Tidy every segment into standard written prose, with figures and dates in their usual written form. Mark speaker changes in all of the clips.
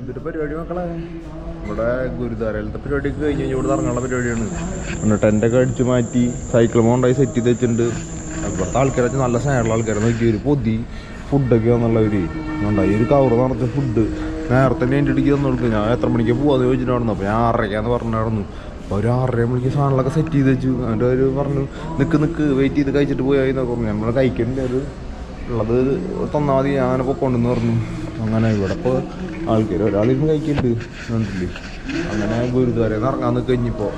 Speaker 1: എന്തൊരു പരിപാടി മക്കളെ. ഇവിടെ ഗുരുദ്വാരയിലത്തെ പരിപാടിയൊക്കെ കഴിഞ്ഞ് കഴിഞ്ഞാൽ ഇവിടെ ഇറങ്ങാനുള്ള പരിപാടിയാണ്. പിന്നെ ടെൻ്റൊക്കെ അടിച്ച് മാറ്റി സൈക്കിൾ കൊണ്ടായി സെറ്റ് ചെയ്ത് വെച്ചിട്ടുണ്ട്. ഇവിടുത്തെ ആൾക്കാരൊക്കെ നല്ല സ്നേഹമുള്ള ആൾക്കാരെ നോക്കി ഒരു പൊതി ഫുഡൊക്കെ വന്നുള്ളവർ ഉണ്ടായി. ഒരു കവറ് നടത്തിയ ഫുഡ് നേരത്തെ എൻ്റെ ഇടയ്ക്ക് തന്നു കൊടുക്കും. ഞാൻ എത്ര മണിക്ക് പോകാമെന്ന് ചോദിച്ചിട്ടുണ്ടായിരുന്നു. അപ്പോൾ ഞാൻ 6:30 പറഞ്ഞിരുന്നു. അപ്പോൾ ഒരു 6:30 മണിക്ക് സാധനങ്ങളൊക്കെ സെറ്റ് ചെയ്ത് വെച്ചു. അതിൻ്റെ അവർ പറഞ്ഞു നിൽക്ക് വെയിറ്റ് ചെയ്ത് കഴിച്ചിട്ട് പോയാൽ എന്നൊക്കെ പറഞ്ഞു. നമ്മൾ കഴിക്കേണ്ട അത് ഉള്ളത് തന്നാൽ മതി, ഞാൻ അങ്ങനെ പൊക്കോണ്ടെന്ന് പറഞ്ഞു. അങ്ങനെ ഇവിടെ ഇപ്പോൾ ആൾക്കാർ ഒരാളിരുന്ന് കഴിക്കുന്നുണ്ട് കണ്ടില്ലേ. അങ്ങനെ ഗുരുദ്വാരയിൽ നിന്ന് ഇറങ്ങാൻ കഴിഞ്ഞിപ്പോൾ.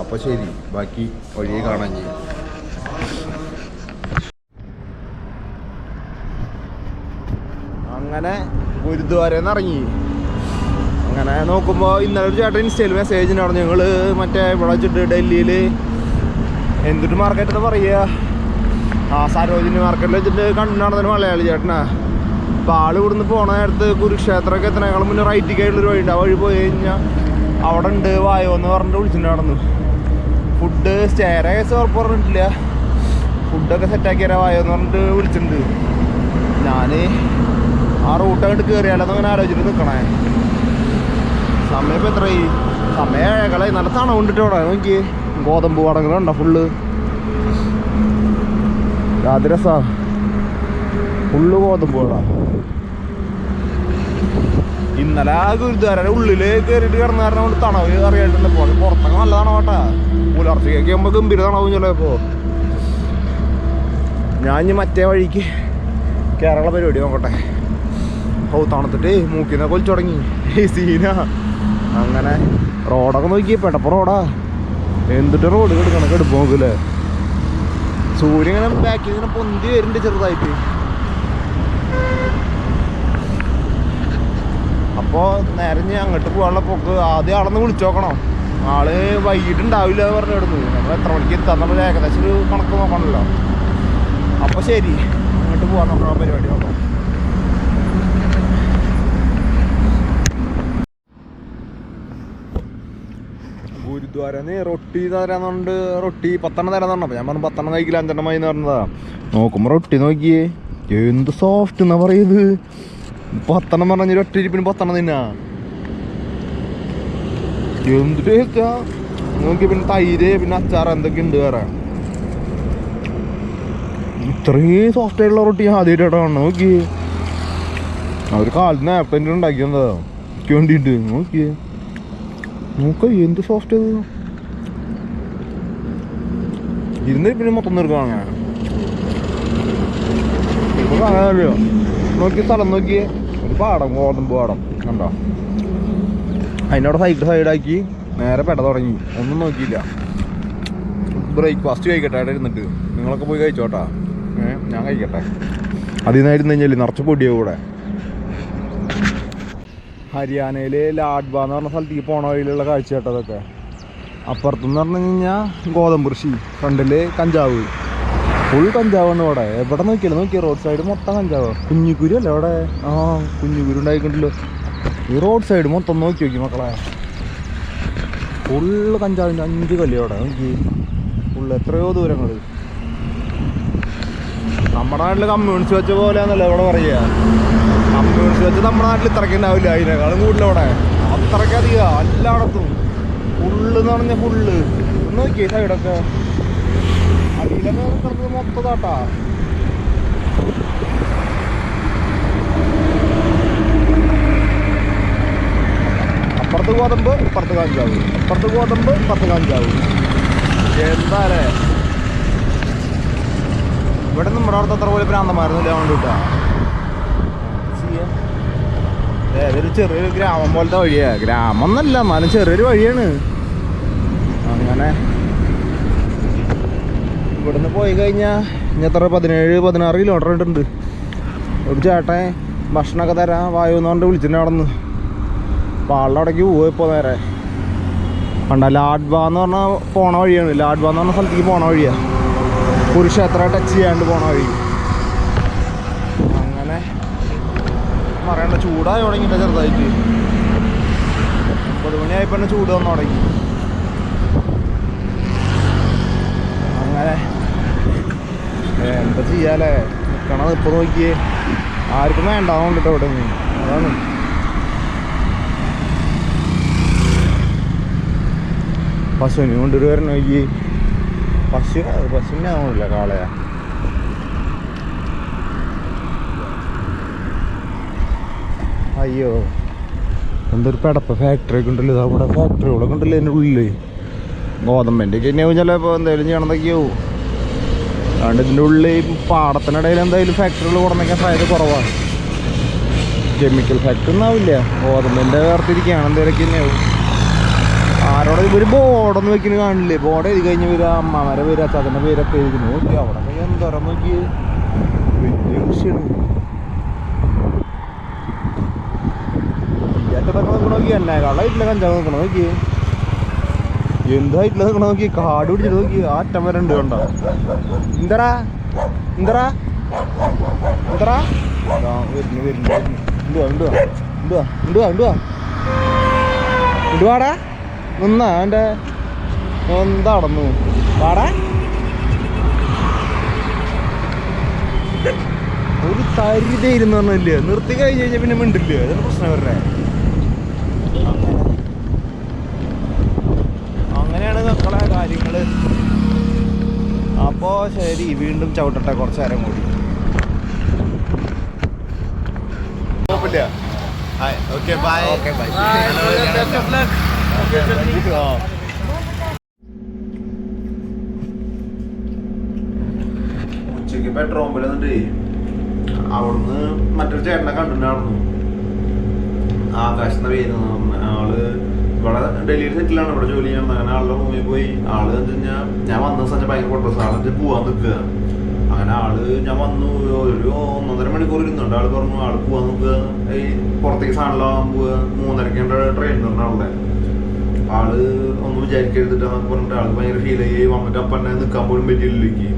Speaker 1: അപ്പോൾ ശരി, ബാക്കി വഴിയെ കാണാൻ ചെയ്യും. അങ്ങനെ ഗുരുദ്വാരയിൽ നിന്ന് ഇറങ്ങി. അങ്ങനെ നോക്കുമ്പോൾ ഇന്നലെ ഒരു ചേട്ടൻ ഇൻസ്റ്റയിൽ മെസ്സേജ് ഉണ്ടായിരുന്നു. ഞങ്ങൾ മറ്റേ ഇവിടെ വെച്ചിട്ട് ഡൽഹിയിൽ എന്തൊരു മാർക്കറ്റ് എന്ന് പറയുക, സരോജിനി മാർക്കറ്റിൽ വെച്ചിട്ട് കണ്ടു നടന്നൊരു മലയാളി ചേട്ടനാ. അപ്പോൾ ആൾ ഇവിടുന്ന് പോണ നേരത്ത് കുരുക്ഷേത്രമൊക്കെ എത്രയേക്കാൾ മുന്നേ റൈറ്റിക്കായിട്ടുള്ളൊരു വഴിയുണ്ട്. ആ വഴി പോയി കഴിഞ്ഞാൽ അവിടെ ഉണ്ട് വായോ എന്ന് പറഞ്ഞിട്ട് വിളിച്ചിട്ടുണ്ടായിരുന്നു. ഫുഡ് സ്റ്റേരെ കേസ് ഉറപ്പ് പറഞ്ഞിട്ടില്ല, ഫുഡൊക്കെ സെറ്റാക്കി തരാം വായോ എന്ന് പറഞ്ഞിട്ട് വിളിച്ചിട്ടുണ്ട്. ഞാൻ ആ റൂട്ട് അങ്ങോട്ട് കയറിയാലെന്ന് അങ്ങനെ ആലോചിച്ചിട്ട് നിൽക്കണേ. സമയം ഇപ്പോൾ എത്രയായി? സമയം 7:00. നല്ല തണവ് കൊണ്ടിട്ട് ഇവിടെ നോക്കി ഗോതമ്പ് വടങ്ങളുണ്ടോ ഫുള്ള്. അത് രസാ, ഫുള്ള് ഗോതമ്പ് വട. ഇന്നലെ ആ ഗുരുദ്വാരയുടെ ഉള്ളിൽ കയറിയിട്ട് കിടന്ന കാരണം കൊണ്ട് തണവ് അറിയായിട്ടുണ്ട്. പുറത്തൊക്കെ നല്ല തണവട്ടാ. പുലർച്ചയ്ക്കൊക്കെ ആകുമ്പോൾ ഗംഭീര തണവും ചിലപ്പോൾ. ഞാൻ ഇനി മറ്റേ വഴിക്ക് കേരള പരിപാടി നോക്കട്ടെ. തണുത്തിട്ട് മൂക്കിന്നൊക്കെ കൊലിച്ചു തുടങ്ങി സീന. അങ്ങനെ റോഡൊക്കെ നോക്കി പെട്ടപ്പോ റോഡാ. എന്തിട്ട് റോഡ് കിടക്കണം കെടുപ്പ് നോക്കില്ലേ. സൂര്യൻ ഇങ്ങനെ ബാക്കിൽ ഇങ്ങനെ പൊന്തി വരുന്നുണ്ട് ചെറുതായിട്ട്. അപ്പോൾ നേരെ ഞാൻ അങ്ങോട്ട് പോകാനുള്ള പോക്ക് ആദ്യം ആളൊന്ന് വിളിച്ചു നോക്കണം. ആള് വൈകിട്ടുണ്ടാവില്ല എന്ന് പറഞ്ഞു കിടന്നു. നമ്മൾ എത്ര മണിക്ക് എത്താന്നുള്ള ഏകദേശം ഒരു കണക്ക് നോക്കണമല്ലോ. അപ്പോൾ ശരി, അങ്ങോട്ട് പോകാൻ നോക്കണം, പരിപാടി നോക്കാം. ഗുരുദ്വാരന്ന് റൊട്ടി തരാന്നുണ്ട്. റൊട്ടി 10 തരാന്ന് പറഞ്ഞു. അപ്പോൾ ഞാൻ പറഞ്ഞു 10 കഴിക്കില്ല, 5 മതി എന്ന് പറഞ്ഞതാ. നോക്കുമ്പോൾ റൊട്ടി നോക്കിയേ എന്ത് സോഫ്റ്റ് എന്നാ പറയുന്നത്. 10 പറഞ്ഞ ഒറ്റ ഇരിപ്പിന് 10 തിന്നാ. എന്ത് ടേസ്റ്റാ നോക്കി. പിന്നെ തൈര്, പിന്നെ അച്ചാർ, എന്തൊക്കെ ഉണ്ട് വേറെ. ഇത്രയും സോഫ്റ്റ് ആയിട്ടുള്ള റൊട്ടി ആദ്യമായിട്ടാണ് കാണണം. നോക്കി അവർ കാലത്ത് നേരത്തെ ഉണ്ടാക്കിയെന്താ എനിക്ക് വേണ്ടിയിട്ട്. നോക്കിയേ എന്ത് സോഫ്റ്റ് അത്. ഇരുന്ന് പിന്നെ മൊത്തം നിർക്കാണ്. ഇപ്പൊ കാണാനല്ലോ. നോക്കി സ്ഥലം നോക്കിയേ, ഒരു പാടം, ഗോതമ്പ് പാടം കണ്ടോ. അതിനോട് സൈഡാക്കി നേരെ പെട തുടങ്ങി. ഒന്നും നോക്കിയില്ല. ബ്രേക്ക്ഫാസ്റ്റ് കഴിക്കട്ടെ അവിടെ ഇരുന്നിട്ട്. നിങ്ങളൊക്കെ പോയി കഴിച്ചോട്ടാ. ഞാൻ കഴിക്കട്ടെ. അതിൽ നിന്നായിരുന്നു കഴിഞ്ഞാൽ നിറച്ച് പൊടിയാവും കൂടെ. ഹരിയാനയിൽ ലാഡ്ബ എന്ന് പറഞ്ഞ സ്ഥലത്തേക്ക് പോണ വഴിയിലുള്ള കാഴ്ച കേട്ടതൊക്കെ. അപ്പുറത്തുനിന്ന് പറഞ്ഞു കഴിഞ്ഞാൽ ഗോതമ്പ് കൃഷി, ഫ്രണ്ടിൽ കഞ്ചാവ്, ഫുൾ കഞ്ചാവാണ് ഇവിടെ. എവിടെ നോക്കിയാൽ റോഡ് സൈഡ് മൊത്തം കഞ്ചാവ്. കുഞ്ഞിക്കുരു അല്ലേ അവിടെ? ആ കുഞ്ഞിക്കുരു ഉണ്ടായിക്കൊണ്ടല്ലോ. ഈ റോഡ് സൈഡ് മൊത്തം നോക്കി മക്കളെ, ഫുള്ള് കഞ്ചാവിൻ്റെ 5 കല്ല് അവിടെ നോക്കി. ഫുള്ള് എത്രയോ ദൂരങ്ങൾ. നമ്മുടെ നാട്ടിൽ കമ്മ്യൂണിസ്റ്റ് വെച്ച പോലെയാണല്ലോ ഇവിടെ പറയുക. കമ്മ്യൂണിസ്റ്റ് വെച്ച് നമ്മുടെ നാട്ടിൽ ഇത്രയ്ക്ക് ഉണ്ടാവില്ല, അതിനേക്കാളും കൂടുതലവിടെ. അത്രയ്ക്കധികം എല്ലായിടത്തും ഫുള്ള് എന്ന് പറഞ്ഞാൽ ഫുള്ള്. നോക്കിയേ സൈഡൊക്കെ അടിയിലൊക്കെ മൊത്തം താട്ടാ. അപ്പുറത്ത് ഗോതമ്പ്, ഇപ്പുറത്ത് കഞ്ചാവ്. അപ്പുറത്ത് ഗോതമ്പ്, ഇപ്പുറത്ത് കഞ്ചാവ്. എന്താല്ലേ ഇവിടെ നമ്മുടെ അടുത്ത് അത്ര പോലെ ഭ്രാന്തന്മാരൊന്നുമില്ല. അതുകൊണ്ട് കിട്ടാ ഏതൊരു ചെറിയൊരു ഗ്രാമം പോലത്തെ വഴിയാ. ഗ്രാമം എന്നല്ല, എന്നാലും ചെറിയൊരു വഴിയാണ്. അങ്ങനെ ഇവിടുന്ന് പോയി കഴിഞ്ഞാൽ ഇനി എത്ര 17-16 കിലോമീറ്റർ ഉണ്ട്. ഒരു ചേട്ടൻ ഭക്ഷണമൊക്കെ തരാം വായു എന്ന് പറഞ്ഞിട്ട് വിളിച്ചിട്ട് അവിടെ നിന്ന്. അപ്പോൾ ആളുടെ അവിടേക്ക് പോവുക ഇപ്പോൾ നേരെ. കണ്ട ലാഡ്ബ എന്ന് പറഞ്ഞാൽ പോണ വഴിയാണ്. ലാഡ്ബ എന്ന് പറഞ്ഞ സ്ഥലത്തേക്ക് പോണ വഴിയാണ്. കുരുക്ഷേത്ര ടച്ച് ചെയ്യാണ്ട് പോണ വഴി. അങ്ങനെ പറയണ്ട, ചൂടായി തുടങ്ങിയില്ല ചെറുതായിട്ട്. 9 മണിയായപ്പോൾ തന്നെ ചൂട് വന്നു തുടങ്ങി. അങ്ങനെ എന്താ ചെയ്യാലേ, നിൽക്കണത് ഇപ്പോൾ നോക്കിയേ. ആർക്കും വേണ്ടാവുന്നുണ്ട് ഇവിടെ നിന്ന്. അതാണ് പശുവിനെ കൊണ്ടുവരുന്ന ഈ പശുവിനെ ആവില്ല കാളയാ. അയ്യോ എന്തൊരു പെടപ്പ ഫാക്ടറി ഒക്കെ ഉണ്ടല്ലോ, അവിടെ ഫാക്ടറികളൊക്കെ ഉണ്ടല്ലോ എൻ്റെ ഉള്ളിൽ. ഗോതമ്പിൻ്റെ ഒക്കെ തന്നെയാവും ചിലപ്പോൾ എന്തായാലും ചെയ്യണതൊക്കെയാവും. അതുകൊണ്ട് ഇതിൻ്റെ ഉള്ളിൽ പാടത്തിനിടയിൽ എന്തായാലും ഫാക്ടറികൾ കൊടുന്നേക്കാൻ സാധ്യത കുറവാണ്. കെമിക്കൽ ഫാക്ടറി ഒന്നും ആവില്ല, ഗോതമ്പിൻ്റെ വേർതിരിക്കുകയാണ് എന്തെങ്കിലുമൊക്കെ തന്നെയാവും. ആരോടെ ഇവർ ബോർഡൊന്നും വെക്കുന്നത് കാണില്ലേ? ബോർഡ് എഴുതി കഴിഞ്ഞ് വരിക, അമ്മമാരെ പേര് അച്ഛൻ്റെ പേരൊക്കെ എഴുതിക്കുന്നു. നോക്കി അവിടെ എന്തോരം നോക്കി വലിയ കൃഷിയാണ്. ഏറ്റതൊക്കെ നോക്കണം നോക്കി, എന്നെ കളായിട്ടില്ല കഞ്ചാവ് നോക്കണം നോക്കി, എന്തായിട്ടില്ല നോക്കണം നോക്കി, കാട് പിടിച്ചിട്ട് നോക്കി ആ അറ്റം വരെ ഉണ്ട് കണ്ടോ. എന്തറാ എന്തറാ എന്തറാ വരുന്നു വരുന്നു എന്തുവാ എന്തുവാ എന്തുവാ എന്തുവാ എന്തുവാ എന്തുവാടാ നിന്നാ എൻ്റെ എന്താടന്നു വാടാ. ഒരു തരിതയിരുന്ന് പറഞ്ഞില്ലേ, നിർത്തി കഴിഞ്ഞ് കഴിഞ്ഞാൽ പിന്നെ മിണ്ടില്ലേ, അതൊരു പ്രശ്നം വരണേ. അങ്ങനെയാണ് മക്കളെ കാര്യങ്ങൾ. അപ്പോൾ ശരി, വീണ്ടും ചവിട്ടട്ടെ കുറച്ച് നേരം കൂടി. ഉച്ചക്ക് പെട്രോൾ പമ്പിൽ എന്നിട്ട് അവിടുന്ന് മറ്റൊരു ചേട്ടനെ കണ്ടിട്ടുണ്ടായിരുന്നു. ആകാശത്തെ പേരുന്ന ആള് ഇവിടെ ഡൽഹിയിൽ സെറ്റിലാണ്, ഇവിടെ ജോലി ചെയ്യണം. അങ്ങനെ ആളുടെ റൂമിൽ പോയി. ആള് എന്ന് വെച്ച് കഴിഞ്ഞാൽ ഞാൻ വന്ന ദിവസം ഭയങ്കര ഫോട്ടോസ് ആളെ പോവാൻ നിൽക്കുക. അങ്ങനെ ആള് ഞാൻ വന്നു ഒരു 1.5 മണിക്കൂർ ഇരുന്നുണ്ട്. ആള് പറഞ്ഞു ആള് പോവാൻ നിൽക്കുക, ഈ പുറത്തേക്ക് സാധനമാകാൻ പോവുക, 3:30 ട്രെയിൻ പറഞ്ഞ ആളുടെ. ആള് ഒന്നും വിചാരിക്കരുതിട്ടാന്നൊക്കെ പറഞ്ഞിട്ട് ആൾക്ക് ഭയങ്കര ഫീൽ ആയി. വന്നിട്ട് അപ്പം തന്നെ നിൽക്കാൻ പോലും പറ്റിയില്ലേക്ക്.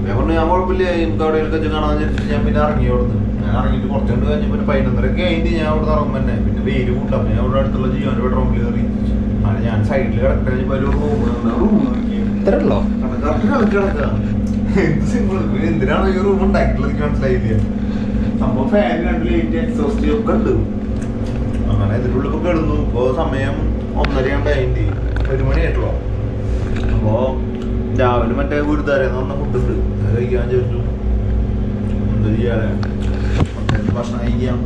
Speaker 1: ഞാൻ പറഞ്ഞു ഞാൻ കുഴപ്പമില്ല, എനിക്ക് അവിടെയൊക്കെ വെച്ച് കാണാൻ വിചാരിച്ചിട്ട് ഞാൻ പിന്നെ ഇറങ്ങി അവിടുന്ന്. ഞാൻ ഇറങ്ങിയിട്ട് കുറച്ചുകൊണ്ട് കഴിഞ്ഞ് പിന്നെ 11:30 കഴിഞ്ഞ് ഞാൻ അവിടെ നിന്ന് ഇറങ്ങുമ്പോൾ തന്നെ പിന്നെ വെയിൽ കൂട്ടാം. ഞാൻ അവിടെ അടുത്തുള്ള ജിയോൻ്റെ പെട്രോൾ പമ്പിൽ കയറി. അങ്ങനെ ഞാൻ സൈഡിൽ കിടക്കട്ടെ കഴിഞ്ഞപ്പോൾ ഒരു റൂം ഇത്രയുള്ളോ കറക്റ്റ് കിടക്കുക. എന്ത് സിമ്പിൾ, എന്തിനാണ് ഈ റൂം ഉണ്ടാക്കിയിട്ടുള്ളത് എനിക്ക് മനസ്സിലായില്ല. സംഭവം ഫാൻ 2 ലൈറ്റ് എക്സോസ്റ്റ് ഒക്കെ ഉണ്ട്. അങ്ങനെ ഇതിൻ്റെ ഉള്ളിൽ ഇപ്പോൾ കിടന്നു. ഇപ്പോൾ സമയം 1:30 1 മണിയായിട്ടുള്ളൂ. അപ്പോൾ രാവിലെ മറ്റേ ഗുരുദ്വാരന്ന് പറഞ്ഞ ഫുഡുണ്ട്, അത് കഴിക്കാൻ ചോദിച്ചു. എന്താ ചെയ്യാതെ ഭക്ഷണം കഴിക്കാം.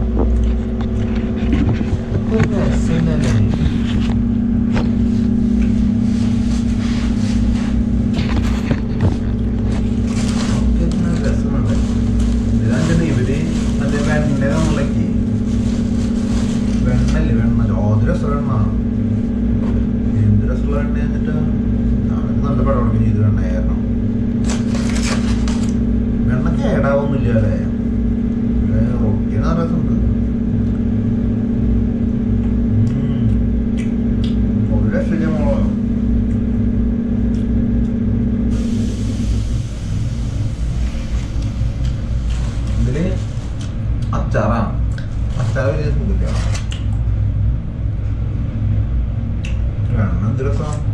Speaker 1: രസമുണ്ട്. ഇതിനെ ഇവര് മറ്റേ വെണ്ണ നമ്മളിലേക്ക് വെണ്ണല്ലേ, വെണ്ണ ചോദ്യ രസമുള്ള വെണ്ണാണ്. എന്ത് രസമുള്ള വെണ്ണ എന്നിട്ട് നല്ല പടം കൊടുക്കുകയും ചെയ്തു. വെണ്ണയായിരുന്നു. വെണ്ണ കേടാവൊന്നുമില്ല അല്ലേ? റൊട്ടിന് നല്ല രസമുണ്ട്. ഒരു രക്ഷയില്ല മോളോ. ഇതില് അച്ചാറാണ്. അച്ചാർ വലിയ സുഖമില്ല. വെണ്ണ എന്ത് രസമാണ്.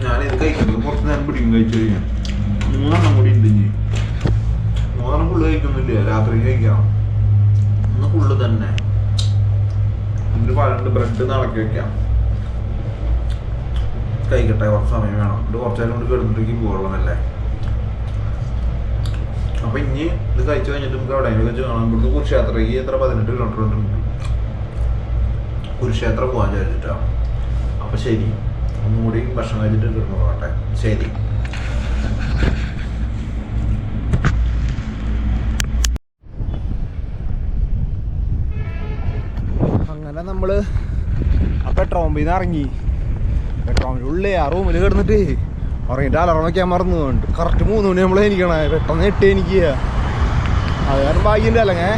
Speaker 1: ഞാനിത് കഴിക്കുന്നത് കുറച്ച് നേരം പിടിക്കും. കഴിച്ചു കഴിഞ്ഞാൽ 3 കൂടി ഉണ്ട്. 3 ഫുള്ള് കഴിക്കുന്നില്ല, രാത്രി കഴിക്കാം. ഒന്ന് ഫുള്ള് തന്നെ. ഇതിൽ പഴണ്ട്, ബ്രെഡ് നടക്കി വെക്കാം. കഴിക്കട്ടെ, കുറച്ച് സമയം വേണം. ഇത് കുറച്ച് നേരം കൊണ്ട് കിടന്നിട്ടേക്ക് പോകണമെന്നല്ലേ. അപ്പം ഇനി ഇത് കഴിച്ചു കഴിഞ്ഞിട്ട് നമുക്ക് എവിടെയെങ്കിലും വെച്ച് കാണാൻ. ഇവിടുന്ന് കുരുക്ഷേത്രയ്ക്ക് എത്ര 18 കിലോമീറ്റർ ഉണ്ട്. കുരുക്ഷേത്ര പോകാൻ വിചാരിച്ചിട്ടാണ്. അപ്പം ശരി, ഒന്നുകൂടി ഭക്ഷണം കഴിച്ചിട്ട് കിടന്നു പോകട്ടെ. ശരി. അങ്ങനെ നമ്മൾ ആ പെട്രോൾ പമ്പിൽ നിന്ന് ഇറങ്ങി. പെട്രോളിൻ്റെ ഉള്ളിൽ ആ റൂമിൽ കിടന്നിട്ട് ഉറങ്ങിയിട്ട് അലാറം വയ്ക്കാൻ മറന്നു പോകണ്ട്. കറക്റ്റ് 3 മണി നമ്മൾ എനിക്കണേ, പെട്ടെന്ന് 8 എനിക്ക്. അത് കാരണം ഭാഗ്യൻ്റെ അല്ലെങ്കിൽ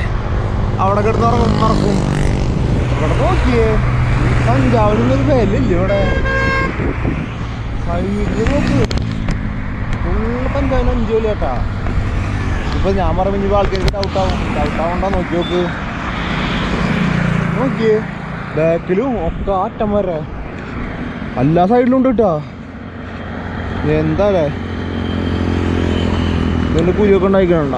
Speaker 1: അവിടെ കിടന്ന് ഉറങ്ങും മറക്കും. ഇവിടെ നോക്കിയേ, പഞ്ചാബിനൊരു വിലയില്ല ഇവിടെ. സൈഡിൽ നോക്ക്, ഫുള്ള് പഞ്ചാബിന് 5 വില കേട്ടാ. ഇപ്പം ഞാൻ പറയുമ്പോൾ ഇനി ആൾക്കാർക്ക് ഡൗട്ടാവണ്ടോ നോക്കി നോക്ക്. നോക്കിയേ ബാക്കിലും ഒക്കെ അറ്റം വരെ എല്ലാ സൈഡിലും ഉണ്ട് കേട്ടാ. എന്താ അല്ലേ ഇതിൻ്റെ കുരുവൊക്കെ ഉണ്ടായിക്കണണ്ട,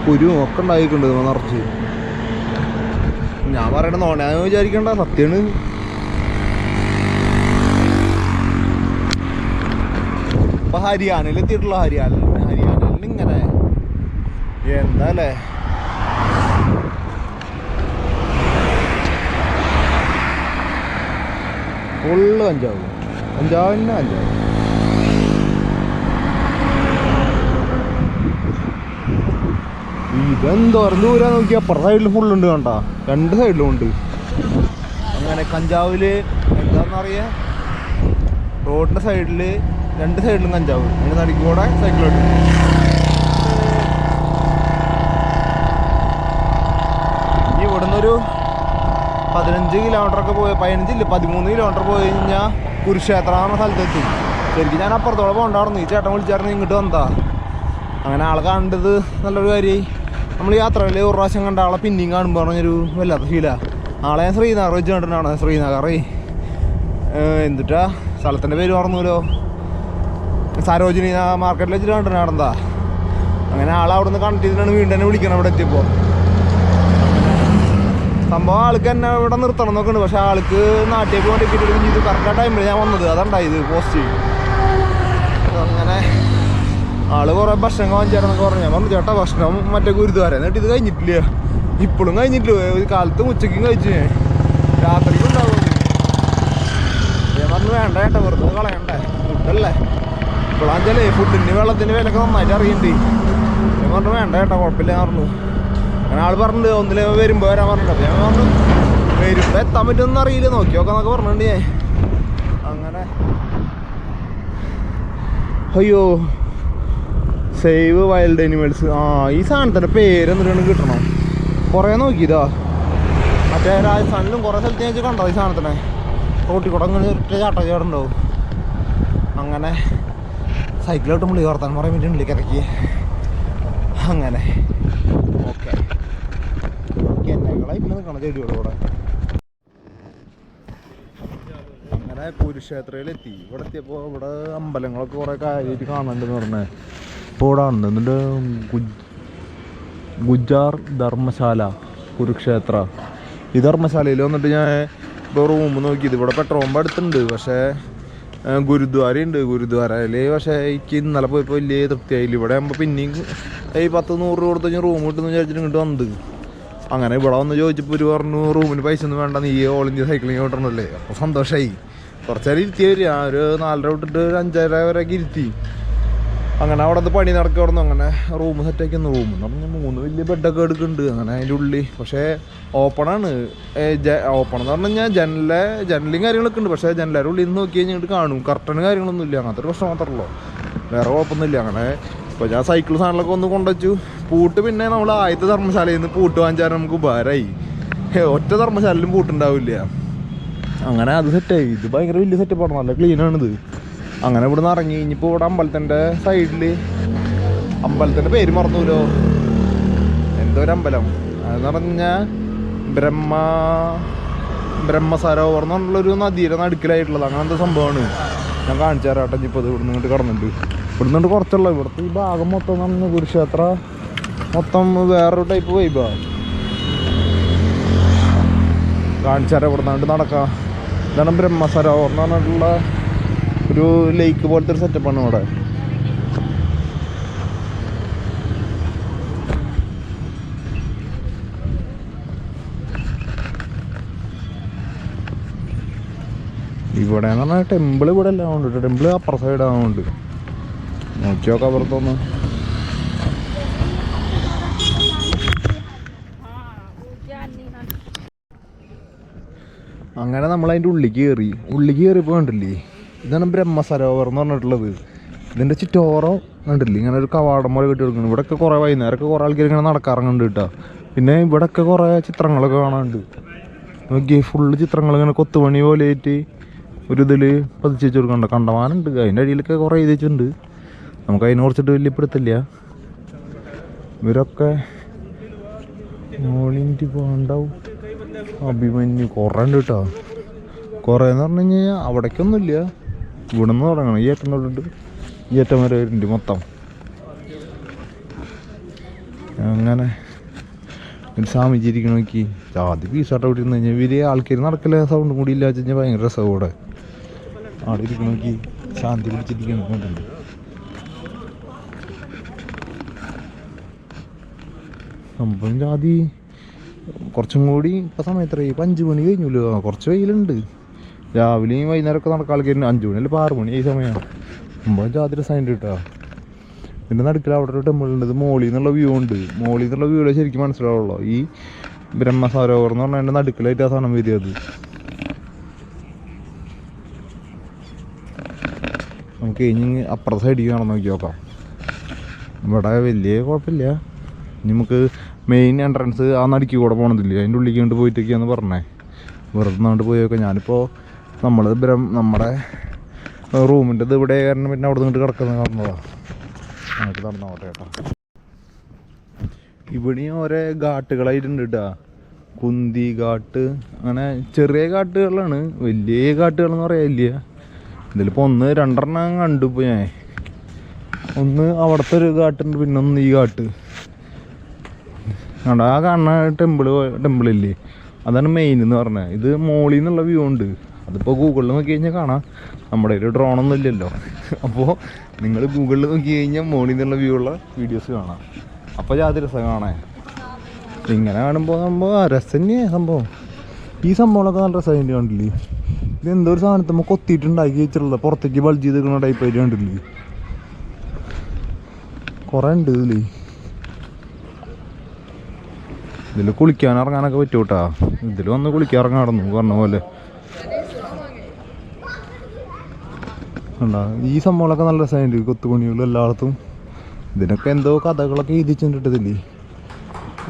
Speaker 1: കുരുവും ഒക്കെ ഉണ്ടായിട്ടുണ്ട് നിറച്ച്. ഞാൻ പറയണ നോണയാന്ന് വിചാരിക്കണ്ട, സത്യമാണ്. ഇപ്പൊ ഹരിയാനയിൽ എത്തിയിട്ടുള്ള ഹരിയാനയിൽ ഇങ്ങനെ എന്താ അല്ലേ. ഫുള്ള് കഞ്ചാവ്, കഞ്ചാവിൻ്റെ കഞ്ചാവ്. ഇതെന്തോരം ദൂരം നോക്കി അപ്പുറത്തെ സൈഡിൽ ഫുള്ളുണ്ട് കണ്ട, രണ്ട് സൈഡിലും ഉണ്ട്. അങ്ങനെ കഞ്ചാവില് എന്താണെന്നറിയാം, റോഡിൻ്റെ സൈഡിൽ രണ്ട് സൈഡിലും കഞ്ചാവ്, അതിൻ്റെ നടുക്ക് കൂടെ സൈക്കിളോട്ട്. ഇനി ഇവിടുന്ന് ഒരു 15 കിലോമീറ്ററൊക്കെ പോയി, 13 കിലോമീറ്റർ പോയി കഴിഞ്ഞാൽ കുരുക്ഷേത്രം എന്ന സ്ഥലത്തെത്തി. ശരിക്കും ഞാൻ അപ്പുറത്തോടെ പോകണ്ടായിരുന്നു, ഈ ചേട്ടൻ വിളിച്ചായിരുന്നു ഇങ്ങോട്ട് വന്നതാ. അങ്ങനെ ആളെ കണ്ടത് നല്ലൊരു കാര്യമായി. നമ്മൾ യാത്രയിൽ ഒരു പ്രാവശ്യം കണ്ട ആളെ പിന്നെയും കാണുമ്പോൾ പറഞ്ഞൊരു വല്ലാത്ത ഫീലാണ്. ആളെ ഞാൻ ശ്രീനഗർ വെച്ച് കണ്ടിട്ടാണ്. ശ്രീനഗറേ എന്തിട്ടാ സ്ഥലത്തിൻ്റെ പേര് പറഞ്ഞല്ലോ, സരോജിനി മാർക്കറ്റിൽ വെച്ചിട്ട് കണ്ടിട്ടാണെന്താ. അങ്ങനെ ആളെ അവിടെ നിന്ന് കണ്ടിട്ടാണ് വീണ്ടും തന്നെ വിളിക്കണം ഇവിടെ എത്തിയപ്പോൾ. സംഭവം ആൾക്ക് എന്നെ ഇവിടെ നിർത്തണം എന്നൊക്കെ, പക്ഷെ ആൾക്ക് നാട്ടിലേക്ക് പോകാൻ ടിക്കറ്റ് എടുക്കും ചെയ്തു. കറക്റ്റ് ടൈമിൽ ഞാൻ വന്നത്, അതുണ്ടായത് പോസ്റ്റ്. അങ്ങനെ ആള് കുറേ ഭക്ഷണം വാങ്ങിച്ചാരെന്നൊക്കെ പറഞ്ഞു. ഞാൻ പറഞ്ഞു ചേട്ടാ ഭക്ഷണം മറ്റേ ഗുരുദ്വാര, എന്നിട്ട് ഇത് കഴിഞ്ഞിട്ടില്ല, ഇപ്പോഴും കഴിഞ്ഞിട്ടില്ല. ഒരു കാലത്തും ഉച്ചയ്ക്കും കഴിച്ചു, രാത്രിക്കും ഉണ്ടാവും. ഞാൻ പറഞ്ഞു വേണ്ട ചേട്ടാ, വെറുതെ കളയണ്ടേ, ഫുഡല്ലേ. ഇപ്പോഴാണെച്ചാലേ ഫുഡിന് വെള്ളത്തിന് വിലയൊക്കെ നന്നായിട്ട് അറിയണ്ടേ. ഞാൻ പറഞ്ഞു വേണ്ട ചേട്ടാ കുഴപ്പമില്ല പറഞ്ഞു. അങ്ങനെ ആൾ പറഞ്ഞിട്ട് ഒന്നിൽ വരുമ്പോൾ വരാൻ പറഞ്ഞിട്ട്. അപ്പം ഞാൻ പറഞ്ഞു വരുമ്പോൾ എത്താൻ പറ്റുമെന്ന് അറിയില്ല, നോക്കി നോക്കാന്നൊക്കെ പറഞ്ഞിട്ടുണ്ട് ഞാൻ. അങ്ങനെ അയ്യോ സേവ് വൈൽഡ് അനിമൽസ്. ഈ സാധനത്തിൻ്റെ പേരെന്നിട്ടാണ് കിട്ടണം. കുറേ നോക്കിയതാ, മറ്റേ രാജസ്ഥാനിലും കുറേ സ്ഥലത്ത് ഞാൻ കണ്ടോ ഈ സാധനത്തിനെ. റോട്ടിൽ കൂടെ അങ്ങനെ ഒറ്റ ചാട്ടച്ചാടുണ്ടാവും. അങ്ങനെ സൈക്കിളോട്ട് മുള്ളി വർത്താൻ പറയാൻ വേണ്ടി ഉള്ളിലേക്ക് ഇറക്കി. അങ്ങനെ ഓക്കെ എന്നേക്കളായി പിന്നെ നിൽക്കണം ചെടിയുടെ കൂടെ. അങ്ങനെ കുരുക്ഷേത്രയിലെത്തി. ഇവിടെ എത്തിയപ്പോൾ ഇവിടെ അമ്പലങ്ങളൊക്കെ കുറേ കാര്യമായിട്ട് കാണാനുണ്ടെന്ന് പറഞ്ഞേ. ഇപ്പോൾ ഇവിടെ ഉണ്ട് എന്നിട്ട് ഗുജാർ ധർമ്മശാല കുരുക്ഷേത്ര. ഈ ധർമ്മശാലയിൽ വന്നിട്ട് ഞാൻ ഇപ്പോൾ റൂം നോക്കിയത്. ഇവിടെ പെട്രോൾ പമ്പ് അടുത്തുണ്ട്, പക്ഷേ ഗുരുദ്വാര ഉണ്ട്. ഗുരുദ്വാരയിൽ പക്ഷേ എനിക്ക് ഇന്നലെ പോയപ്പോൾ വലിയ തൃപ്തിയായില്ല. ഇവിടെ ആകുമ്പോൾ പിന്നെയും ഈ 10-100 രൂപ കൊടുത്ത് റൂം കിട്ടുമെന്ന് വിചാരിച്ചിട്ട് ഇങ്ങോട്ട് വന്നത്. അങ്ങനെ ഇവിടെ വന്ന് ചോദിച്ചപ്പോൾ ഒരു പറഞ്ഞു റൂമിന് പൈസ ഒന്നും വേണ്ട, നീ ഓൾ ഇന്ത്യ സൈക്ലിങ് ഓട്ടണല്ലേ. അപ്പോൾ സന്തോഷമായി. കുറച്ച് നേരം ഇരുത്തി വരിക, ഒരു 4:30 തൊട്ടിട്ട് ഒരു 5:30 വരെയൊക്കെ ഇരുത്തി. അങ്ങനെ അവിടെ നിന്ന് പണി നടക്കുക. അവിടെ നിന്ന് അങ്ങനെ റൂം സെറ്റാക്കിയെന്ന്. റൂം എന്ന് പറഞ്ഞാൽ 3 വലിയ ബെഡൊക്കെ എടുക്കുന്നുണ്ട്. അങ്ങനെ അതിൻ്റെ ഉള്ളിൽ പക്ഷേ ഓപ്പണാണ്. ഓപ്പൺ എന്ന് പറഞ്ഞു കഴിഞ്ഞാൽ ജനലും കാര്യങ്ങളൊക്കെ ഉണ്ട്. പക്ഷേ ജനലിൻ്റെ ഉള്ളിൽ നിന്ന് നോക്കി കഴിഞ്ഞിട്ട് കാണും, കർട്ടനും കാര്യങ്ങളൊന്നും ഇല്ല. അങ്ങനത്തെ ഒരു പ്രശ്നം മാത്രമല്ലോ, വേറെ കുഴപ്പമൊന്നുമില്ല. അങ്ങനെ ഇപ്പോൾ ഞാൻ സൈക്കിൾ സാധനങ്ങളൊക്കെ ഒന്ന് കൊണ്ടുവച്ചു. പൂട്ട് പിന്നെ നമ്മൾ ആദ്യത്തെ ധർമ്മശാലയിൽ നിന്ന് പൂട്ട് വാങ്ങിച്ചാൽ നമുക്ക് ഉപകാരമായി. ഒറ്റ ധർമ്മശാലയിലും പൂട്ടുണ്ടാവില്ല. അങ്ങനെ അത് സെറ്റായി. ഇത് ഭയങ്കര വലിയ സെറ്റപ്പാണ്, നല്ല ക്ലീനാണിത്. അങ്ങനെ ഇവിടെ നിന്ന് ഇറങ്ങി. ഇനിയിപ്പോൾ ഇവിടെ അമ്പലത്തിൻ്റെ സൈഡിൽ, അമ്പലത്തിൻ്റെ പേര് മറന്നുല്ലോ, എന്തോ ഒരു അമ്പലം. അതെന്ന് പറഞ്ഞാൽ ബ്രഹ്മസരോവർ എന്ന് പറഞ്ഞുള്ളൊരു നദിയുടെ നടുക്കിലായിട്ടുള്ളത്. അങ്ങനത്തെ സംഭവമാണ്. ഞാൻ കാണിച്ചു തരാം കേട്ടോ. ഇപ്പോൾ ഇത് ഇവിടെ നിന്നിട്ട് കടന്നിട്ട് ഇവിടെ നിന്നിട്ട് കുറച്ചുള്ള ഇവിടുത്തെ ഈ ഭാഗം മൊത്തം എന്ന് പറഞ്ഞാൽ കുരുക്ഷേത്ര മൊത്തം വേറൊരു ടൈപ്പ് വൈബാണ്. കാണിച്ചു തരാം. ഇവിടെ നിന്നിട്ട് നടക്കാം. ഇതാണ് ബ്രഹ്മസരോവർ എന്ന് പറഞ്ഞിട്ടുള്ള ഒരു ലേക്ക് പോലത്തെ ഒരു സെറ്റപ്പാണ് ഇവിടെ. ഇവിടെ എന്ന് പറഞ്ഞാൽ ടെമ്പിൾ ഇവിടെ എല്ലാം ഉണ്ട്. ടെമ്പിൾ അപ്പുറ സൈഡ് ആവുന്നുണ്ട്. നോക്കി നോക്കാം അപ്പുറത്തൊന്ന്. അങ്ങനെ നമ്മൾ അതിൻ്റെ ഉള്ളിലേക്ക് കയറിയപ്പോൾ കണ്ടില്ലേ, ഇതാണ് ബ്രഹ്മസരോവർ എന്ന് പറഞ്ഞിട്ടുള്ളത്. ഇതിൻ്റെ ചുറ്റോറം കണ്ടില്ലേ, ഇങ്ങനെ ഒരു കവാടം പോലെ കെട്ടി കൊടുക്കുന്നു. ഇവിടെയൊക്കെ കുറേ വൈകുന്നേരമൊക്കെ കുറേ ആൾക്കാർ ഇങ്ങനെ നടക്കാറുണ്ട് കേട്ടോ. പിന്നെ ഇവിടെയൊക്കെ കുറേ ചിത്രങ്ങളൊക്കെ കാണാനുണ്ട്. നോക്കി ഫുള്ള് ചിത്രങ്ങൾ ഇങ്ങനെ കൊത്തുപണി പോലെ ആയിട്ട് ഒരു ഇതിൽ പതിച്ച് വെച്ച് കൊടുക്കണ്ട. കണ്ടമാനുണ്ട്. അതിൻ്റെ അടിയിലൊക്കെ കുറേ എഴുതി വെച്ചിട്ടുണ്ട്. നമുക്ക് അതിനെ കുറിച്ചിട്ട് വലിയ പിടുത്തില്ല. ഇവരൊക്കെ മോളിൻ്റെ പോണ്ടാവും അഭിമന്യു കുറേ ഉണ്ട് കേട്ടോ. കുറേ എന്ന് പറഞ്ഞു കഴിഞ്ഞാൽ അവിടേക്കൊന്നുമില്ല, ഇവിടെ നിന്ന് തുടങ്ങണം. ഈ ഏറ്റം തൊട്ടിട്ട് ഈ ഏറ്റം വരെ വരുന്നുണ്ട് മൊത്തം. അങ്ങനെ ഒരു സ്വാമിജിരിക്കണ നോക്കി ജാതി പീസാട്ട അവിടെ ഇരുന്ന് കഴിഞ്ഞാൽ ഇവര് ആൾക്കാർ നടക്കില്ല, സൗണ്ടും കൂടി ഇല്ലാന്ന് വെച്ച് കഴിഞ്ഞാൽ ഭയങ്കര രസമാണ്. ഇവിടെ അവിടെ ഇരിക്കണ നോക്കി ശാന്തി പിടിച്ചിരിക്കുന്നുണ്ട്. സംഭവം ജാതി കുറച്ചും കൂടി ഇപ്പം സമയത്ത് ഇപ്പം 5 മണി കഴിഞ്ഞല്ലോ, കുറച്ച് വെയിലുണ്ട്. രാവിലെയും വൈകുന്നേരമൊക്കെ നടക്കാൻ ആൾക്കാരുണ്ട്. 5 മണി അല്ലെങ്കിൽ 6 മണി ഈ സമയമാണ്. സംഭവം ജാതി രസമായിട്ട് കിട്ടുക. പിന്നെ നടുക്കിൽ അവിടെ ഒരു ടെമ്പിൾ ഉണ്ട്. ഇത് മോളിൽ നിന്നുള്ള വ്യൂ ഉണ്ട്. മോളിൽ നിന്നുള്ള വ്യൂ ശരിക്കും മനസ്സിലാവുള്ളൂ. ഈ ബ്രഹ്മസരോവർ എന്ന് പറഞ്ഞാൽ എൻ്റെ നടുക്കിലായിട്ട് ആ സാധനം വരിക. അത് നമുക്ക് കഴിഞ്ഞ് അപ്പുറത്തെ സൈഡിൽ നടന്ന് നോക്കി നോക്കാം. ഇവിടെ വലിയ കുഴപ്പമില്ല. നമുക്ക് മെയിൻ എൻട്രൻസ് ആ നടുക്കി കൂടെ പോകണമെന്നില്ല, അതിൻ്റെ ഉള്ളിലേക്ക് കൊണ്ട് പോയിട്ടൊക്കെയാന്ന് പറഞ്ഞേ. വെറുതെ നാണ്ട് പോയി നോക്കാം. ഞാനിപ്പോൾ നമ്മുടെ റൂമിൻ്റെ ഇത് ഇവിടെ കാരണം പിന്നെ അവിടെ നിന്നിട്ട് കിടക്കുന്നത് കാണുന്നതാണ്. നമുക്ക് നടന്നോട്ടെ കേട്ടോ. ഇവിടെയും ഓരോ ഘാട്ടുകളായിട്ടുണ്ട് കേട്ടോ. കുന്തി ഘാട്ട്, അങ്ങനെ ചെറിയ ഘാട്ടുകളാണ്, വലിയ ഘാട്ടുകളെന്ന് പറയാനില്ല. ഇതിലിപ്പോൾ 1-2 കണ്ടു. ഇപ്പോൾ ഞാൻ ഒന്ന് അവിടുത്തെ ഒരു ഘാട്ടുണ്ട്, പിന്നെ ഒന്ന് ഈ ഘാട്ട് കണ്ട. ആ കാണുന്ന ടെമ്പിളില്ലേ, അതാണ് മെയിൻ എന്ന് പറഞ്ഞത്. ഇത് മോളിൽ നിന്നുള്ള വ്യൂ ഉണ്ട്. അതിപ്പോൾ ഗൂഗിളിൽ നോക്കി കഴിഞ്ഞാൽ കാണാം. നമ്മുടെ ഒരു ഡ്രോണൊന്നും ഇല്ലല്ലോ. അപ്പോൾ നിങ്ങൾ ഗൂഗിളിൽ നോക്കി കഴിഞ്ഞാൽ മോളിൽ നിന്നുള്ള വ്യൂ ഉള്ള വീഡിയോസ് കാണാം. അപ്പോൾ ജാതി രസം കാണാൻ. ഇങ്ങനെ കാണുമ്പോൾ രസം തന്നെയാണ് സംഭവം. ഈ സംഭവങ്ങളൊക്കെ നല്ല രസമായിട്ട് കണ്ടില്ലേ. ഇതെന്തോ ഒരു സാധനത്തുമ്പോൾ കൊത്തിയിട്ടുണ്ടാക്കി വെച്ചിട്ടുള്ള പുറത്തേക്ക് ബൾജ് ചെയ്തിരിക്കുന്ന ടൈപ്പായിട്ട് കണ്ടില്ലേ. കുറേ ഉണ്ട് ഇതിൽ. ഇതിൽ കുളിക്കാൻ ഇറങ്ങാനൊക്കെ പറ്റും കേട്ടോ. ഇതിൽ വന്ന് കുളിക്കാൻ ഇറങ്ങാറുന്നു പറഞ്ഞ പോലെ. ഈ സംഭവങ്ങളൊക്കെ നല്ല രസമായിട്ട് കൊത്തുപണികളും എല്ലായിടത്തും. ഇതിനൊക്കെ എന്തോ കഥകളൊക്കെ എഴുതിച്ചിട്ടില്ലേ.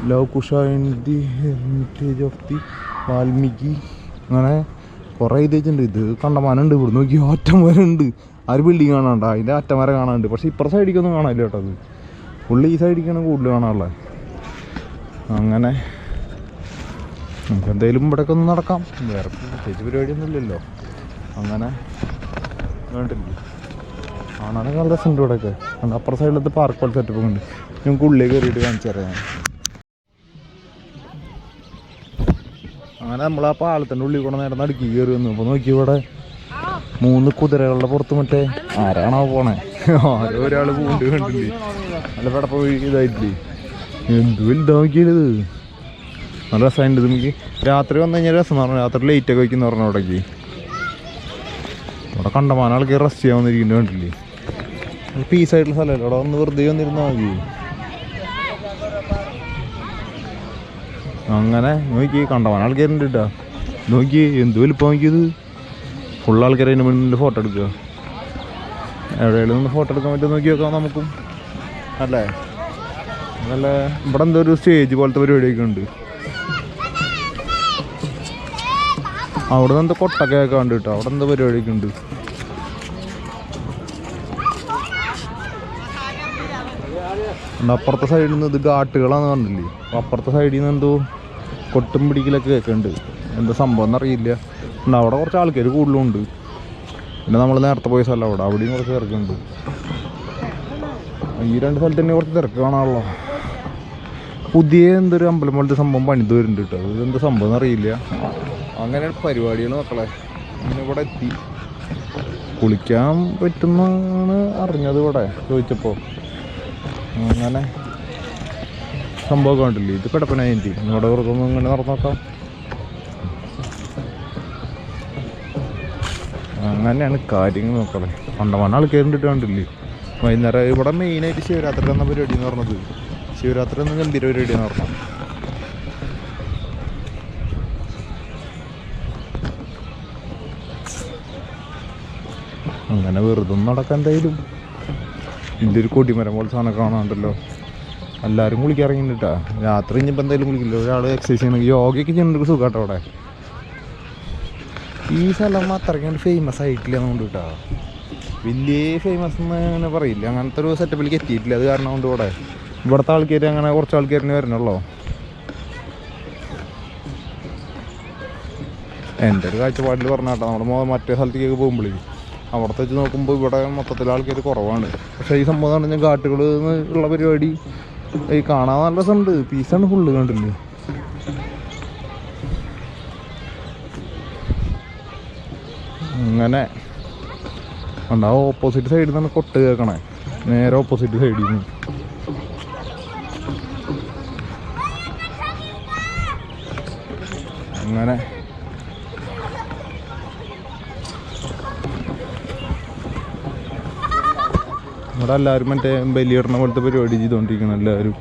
Speaker 1: Lav Kusha and the heritage of the Valmiki, അങ്ങനെ കുറേ എഴുതിയിട്ടുണ്ട്. ഇത് കണ്ടമാനുണ്ട്. ഇവിടെ നോക്കി ഒറ്റമരം ഉണ്ട്. ആ ഒരു ബിൽഡിങ് കാണാണ്ട, അതിൻ്റെ അറ്റമരം കാണാനുണ്ട്. പക്ഷേ ഇപ്പുറ സൈഡിലേക്കൊന്നും കാണാനില്ല കേട്ടോ. അത് ഫുള്ള് ഈ സൈഡിലേക്കാണ് കൂടുതൽ കാണാനുള്ളത്. അങ്ങനെ നമുക്ക് എന്തായാലും ഇവിടെയൊക്കെ ഒന്ന് നടക്കാം. വേറെ പ്രത്യേകിച്ച് പരിപാടിയൊന്നും ഇല്ലല്ലോ. അങ്ങനെ വേണ്ടില്ല. കാണാനൊക്കെ നല്ല രസമുണ്ട് ഇവിടെയൊക്കെ. അപ്പുറ സൈഡിലത്തെ പാർക്ക് പോലെ സെറ്റപ്പ് ഉണ്ട്. ഞങ്ങൾക്ക് ഉള്ളിൽ കയറിയിട്ട് കാണിച്ചു തരാം. അങ്ങനെ നമ്മൾ ആ പാലത്തിൻ്റെ ഉള്ളിൽ കൂടെ നേരെ നടുക്കി കയറി വന്നു. അപ്പോൾ നോക്കി ഇവിടെ 3 കുതിരകളുടെ പുറത്ത് മറ്റേ ആരാണോ പോണേ, ആരോ ഒരാൾ പൂണ്ട് കണ്ടില്ലേ. നല്ല പെടപ്പ ഇതായിട്ടില്ലേ. എന്ത് വലുതാ നോക്കിയത്. നല്ല രസമുണ്ട്. നമുക്ക് രാത്രി വന്നു കഴിഞ്ഞാൽ രസം എന്ന് പറഞ്ഞാൽ രാത്രി ലൈറ്റൊക്കെ വയ്ക്കുന്ന പറഞ്ഞാൽ അവിടേക്ക് അവിടെ കണ്ടമാനം ആൾക്ക് റെസ്റ്റ് ചെയ്യാൻ വന്നിരിക്കുന്നത് കണ്ടില്ലേ. പീസായിട്ടുള്ള സ്ഥലമല്ലേ. അവിടെ വന്ന് വെറുതെ വന്നിരുന്നാൽ മതി. അങ്ങനെ നോക്കി കണ്ടമാനം ആൾക്കാരുണ്ട് കേട്ടോ. നോക്കി എന്ത് വലിപ്പം നോക്കിയത്. ഫുൾ ആൾക്കാർ അതിന് മുന്നിൽ ഫോട്ടോ എടുക്കുക. എവിടെയെങ്കിലും നിന്ന് ഫോട്ടോ എടുക്കാൻ പറ്റുമോ നോക്കി നോക്കാം നമുക്കും അല്ലേ. നല്ല ഇവിടെ എന്തോ ഒരു സ്റ്റേജ് പോലത്തെ പരിപാടിയൊക്കെ ഉണ്ട്. അവിടെ നിന്ന് എന്തോ കൊട്ടൊക്കെ ഉണ്ട് കേട്ടോ. അവിടെ എന്തോ പരിപാടിയൊക്കെ ഉണ്ട്. അപ്പുറത്തെ സൈഡിൽ നിന്ന് ഇത് ഘാട്ടുകളാന്ന് പറഞ്ഞില്ലേ. അപ്പോൾ അപ്പുറത്തെ സൈഡിൽ നിന്ന് എന്തോ കൊട്ടും പിടിക്കലൊക്കെ കേൾക്കുന്നുണ്ട്. എന്താ സംഭവം എന്നറിയില്ല. അവിടെ കുറച്ച് ആൾക്കാർ കൂടുതലുണ്ട്. പിന്നെ നമ്മൾ നേരത്തെ പോയ സ്ഥലം അവിടെയും കുറച്ച് തിരക്കുണ്ട്. ഈ 2 സ്ഥലത്ത് തന്നെ കുറച്ച് തിരക്ക് കാണാനുള്ളൂ. പുതിയ എന്തൊരു അമ്പലം പോലത്തെ സംഭവം പണിത് വരുന്നുണ്ട് കേട്ടോ. ഇതെന്താ സംഭവം എന്നറിയില്ല. അങ്ങനെ പരിപാടികൾ മക്കളെ. അങ്ങനെ ഇവിടെ എത്തി. കുളിക്കാൻ പറ്റുന്നാണ് അറിഞ്ഞത് ഇവിടെ ചോദിച്ചപ്പോൾ. അങ്ങനെ സംഭവം കണ്ടില്ലേ. ഇത് കിടപ്പനായിട്ട് ഇവിടെ വെറുതെ ഇങ്ങനെ നടന്നോക്കാം. അങ്ങനെയാണ് കാര്യങ്ങൾ നോക്കണേ. കണ്ടമാനം ആൾക്കാരുണ്ട് കണ്ടില്ലേ. വൈകുന്നേരം ഇവിടെ മെയിനായിട്ട് ശിവരാത്രി എന്ന പരിപാടി എന്ന് പറഞ്ഞത്. ശിവരാത്രി എന്ന ഗംഭീര പരിപാടി എന്ന് പറഞ്ഞത്. അങ്ങനെ വെറുതെ നടക്കാൻ എന്തായാലും. ഇതിൻ്റെ ഒരു കൊടിമരം പോലെ സാധനം കാണാണ്ടല്ലോ. എല്ലാവരും കുളിക്കാൻ ഇറങ്ങിയിട്ടാ. രാത്രി ഇനിയിപ്പോൾ എന്തായാലും കുളിക്കില്ല. ഒരാൾ എക്സസൈസ് ചെയ്യണമെങ്കിൽ യോഗയൊക്കെ ചെയ്യുന്നൊരു സുഖമാട്ടോ അവിടെ. ഈ സ്ഥലം അത്രയ്ക്ക് ഫേമസ് ആയിട്ടില്ല എന്നുകൊണ്ട് കേട്ടോ. വലിയ ഫേമസ് എന്ന് അങ്ങനെ പറയില്ല. അങ്ങനത്തെ ഒരു സെറ്റപ്പിലേക്ക് എത്തിയിട്ടില്ല. അത് കാരണം കൊണ്ട് ഇവിടുത്തെ ആൾക്കാർ അങ്ങനെ കുറച്ച് ആൾക്കാരിന് വരണല്ലോ. എൻ്റെ ഒരു കാഴ്ചപ്പാടിൽ പറഞ്ഞാട്ടോ നമ്മൾ മറ്റേ സ്ഥലത്തേക്ക് പോകുമ്പോഴേ അവിടത്തെ വെച്ച് നോക്കുമ്പോൾ ഇവിടെ മൊത്തത്തിൽ ആൾക്കാർ കുറവാണ്. പക്ഷേ ഈ സംഭവം എന്ന് പറഞ്ഞാൽ ഘാട്ടുകൾ ഉള്ള പരിപാടി ഈ കാണാൻ നല്ല രസമുണ്ട്. പീസാണ് ഫുള്ള് കണ്ടില്ലേ. അങ്ങനെ ഉണ്ടാവും ഓപ്പോസിറ്റ് സൈഡിൽ നിന്നാണ് കൊട്ട് കേൾക്കണേ, നേരെ ഓപ്പോസിറ്റ് സൈഡിൽ നിന്ന്. അങ്ങനെ ഇവിടെ എല്ലാവരും മറ്റേ ബലിയിടണ പോലത്തെ പരിപാടി ചെയ്തുകൊണ്ടിരിക്കണം എല്ലാവരും.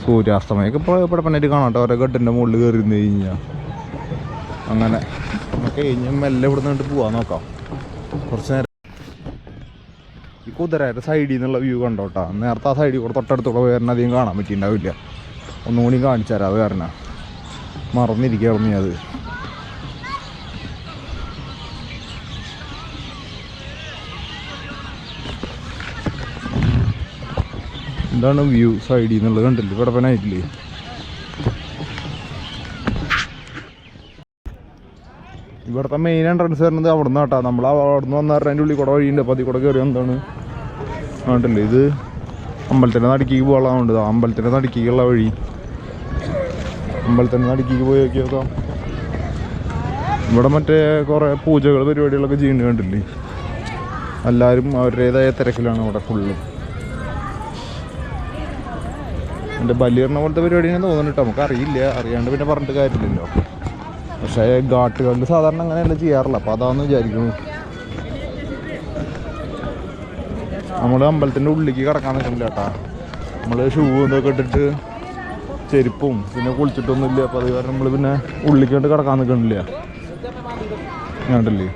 Speaker 1: സൂര്യാസ്തമയൊക്കെ ഇപ്പോൾ ഇവിടെ പണിയായിട്ട് കാണാട്ടോ ഓരോ ഗട്ടിൻ്റെ മുകളിൽ കയറി നിന്ന് കഴിഞ്ഞാൽ. അങ്ങനെ നമുക്ക് കഴിഞ്ഞാൽ മെല്ലെ ഇവിടെ നിന്നിട്ട് പോകാൻ നോക്കാം. കുറച്ച് നേരം ഈ കുതിരയുടെ സൈഡിൽ നിന്നുള്ള വ്യൂ കണ്ടോട്ടാ. നേരത്തെ ആ സൈഡിൽ കൂടെ തൊട്ടടുത്തൂടെ വേറെ അധികം കാണാൻ പറ്റിയിട്ടുണ്ടാവില്ല. ഒന്നുകൂടി കാണിച്ചു തരാം. അത് കാരണം മറന്നിരിക്കായിരുന്നു അത്. എന്താണ് വ്യൂ സൈഡിൽ നിന്നുള്ളത് കണ്ടില്ലേ, ഇവിടെ പനായിട്ടില്ലേ. ഇവിടുത്തെ മെയിൻ എൻട്രൻസ് വരുന്നത് അവിടെ നിന്ന് കേട്ടോ. നമ്മൾ അവിടെ നിന്ന് വന്നാൽ അതിൻ്റെ ഉള്ളിൽ കൂടെ വഴിയുണ്ട്. അപ്പോൾ അതിൽ കൂടെ കയറി എന്താണ് കണ്ടില്ലേ, ഇത് അമ്പലത്തിൻ്റെ നടുക്കിക്ക് പോകാനുണ്ട്. അമ്പലത്തിൻ്റെ നടുക്കിക്കുള്ള വഴി. അമ്പലത്തിൻ്റെ നടുക്കിക്ക് പോയി നോക്കി നോക്കാം. ഇവിടെ മറ്റേ കുറേ പൂജകൾ പരിപാടികളൊക്കെ ചെയ്യുന്നത് കണ്ടില്ലേ. എല്ലാവരും അവരുടേതായ തിരക്കിലാണ് ഇവിടെ ഫുള്ള്. എൻ്റെ ബലിയറിന പോലത്തെ പരിപാടിയാണ് തോന്നുന്നുണ്ട്. നമുക്കറിയില്ല, അറിയാണ്ട് പിന്നെ പറഞ്ഞിട്ട് കാര്യമില്ലല്ലോ. പക്ഷേ ഘാട്ടുകളിൽ സാധാരണ അങ്ങനെയല്ല ചെയ്യാറില്ല. അപ്പോൾ അതാണെന്ന് വിചാരിക്കുന്നു. നമ്മൾ അമ്പലത്തിൻ്റെ ഉള്ളിലേക്ക് കിടക്കാൻ നിൽക്കുന്നില്ല കേട്ടാ. നമ്മൾ ഷൂ ഇതൊക്കെ ഇട്ടിട്ട് ചെരുപ്പും പിന്നെ കുളിച്ചിട്ടൊന്നുമില്ല. അപ്പോൾ അത് കാരണം നമ്മൾ പിന്നെ ഉള്ളിലേക്കായിട്ട് കിടക്കാൻ നിൽക്കണില്ല. കണ്ടില്ലേ